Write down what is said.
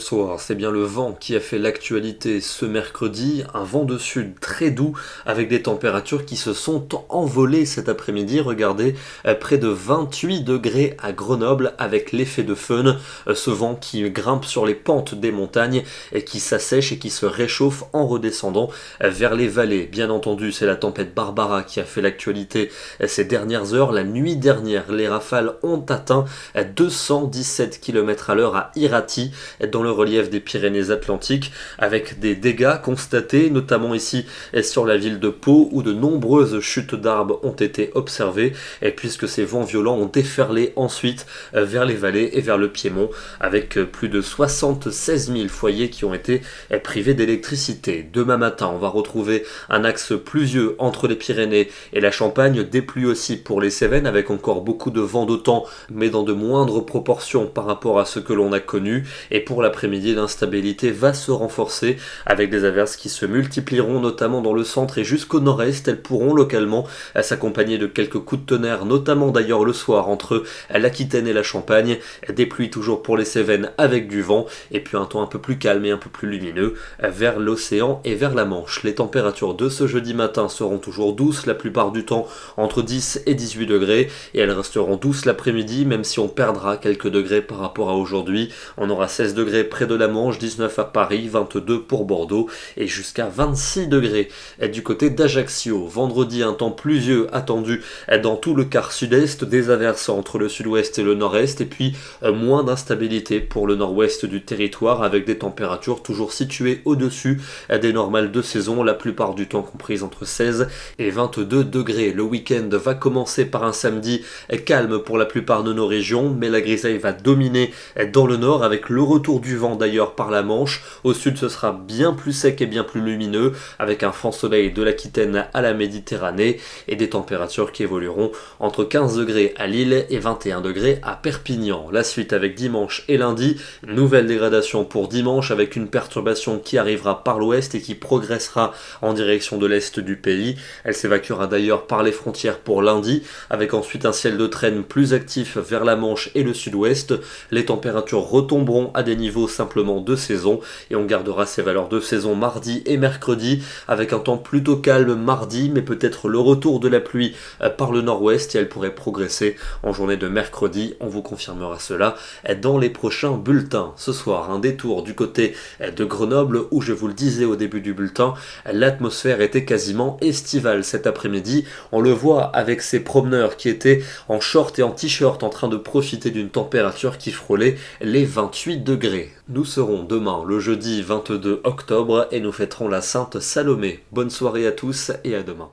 bonsoir. C'est bien le vent qui a fait l'actualité ce mercredi, un vent de sud très doux avec des températures qui se sont envolées cet après-midi. Regardez, près de 28 degrés à Grenoble avec l'effet de Föhn, ce vent qui grimpe sur les pentes des montagnes et qui s'assèche et qui se réchauffe en redescendant vers les vallées. Bien entendu, c'est la tempête Barbara qui a fait l'actualité ces dernières heures. La nuit dernière, les rafales ont atteint 217 km à l'heure à Irati, dans le relief des Pyrénées-Atlantiques, avec des dégâts constatés, notamment ici sur la ville de Pau, où de nombreuses chutes d'arbres ont été observées, et puisque ces vents violents ont déferlé ensuite vers les vallées et vers le Piémont, avec plus de 76 000 foyers qui ont été privés d'électricité. Demain matin, on va retrouver un axe pluvieux entre les Pyrénées et la Champagne, des pluies aussi pour les Cévennes, avec encore beaucoup de vent d'automne, mais dans de moindres proportions par rapport à ce que l'on a connu. Et pour l'après-midi, l'instabilité va se renforcer avec des averses qui se multiplieront notamment dans le centre et jusqu'au nord-est. Elles pourront localement s'accompagner de quelques coups de tonnerre, notamment d'ailleurs le soir entre l'Aquitaine et la Champagne. Des pluies toujours pour les Cévennes avec du vent, et puis un temps un peu plus calme et un peu plus lumineux vers l'océan et vers la Manche. Les températures de ce jeudi matin seront toujours douces, la plupart du temps entre 10 et 18 degrés, et elles resteront douces l'après-midi, même si on perdra quelques degrés par rapport à aujourd'hui. On aura 16 degrés près de la Manche, 19 à Paris, 22 pour Bordeaux et jusqu'à 26 degrés du côté d'Ajaccio. Vendredi, un temps pluvieux attendu dans tout le quart sud-est, des averses entre le sud-ouest et le nord-est, et puis moins d'instabilité pour le nord-ouest du territoire, avec des températures toujours situées au-dessus des normales de saison, la plupart du temps comprises entre 16 et 22 degrés. Le week-end va commencer par un samedi calme pour la plupart de nos régions, mais la grisaille va dominer dans le nord, avec le retour du vent d'ailleurs par la Manche. Au sud, ce sera bien plus sec et bien plus lumineux, avec un franc soleil de l'Aquitaine à la Méditerranée, et des températures qui évolueront entre 15 degrés à Lille et 21 degrés à Perpignan. La suite avec dimanche et lundi, nouvelle dégradation pour dimanche, avec une perturbation qui arrivera par l'ouest et qui progressera en direction de l'est du pays. Elle s'évacuera d'ailleurs par les frontières pour lundi, avec ensuite un ciel de traîne plus actif vers la Manche et le sud-ouest. Les températures retomberont à des niveaux simplement de saison, et on gardera ces valeurs de saison mardi et mercredi, avec un temps plutôt calme mardi, mais peut-être le retour de la pluie par le nord-ouest, et elle pourrait progresser en journée de mercredi. On vous confirmera cela dans les prochains bulletins. Ce soir, un détour du côté de Grenoble, où, je vous le disais au début du bulletin, l'atmosphère était quasiment estivale cet après-midi. On le voit avec ces promeneurs qui étaient en short et en t-shirt en train de profiter d'une température qui frôlait les 28 degrés. Nous serons demain, le jeudi 22 octobre, et nous fêterons la Sainte Salomé. Bonne soirée à tous et à demain.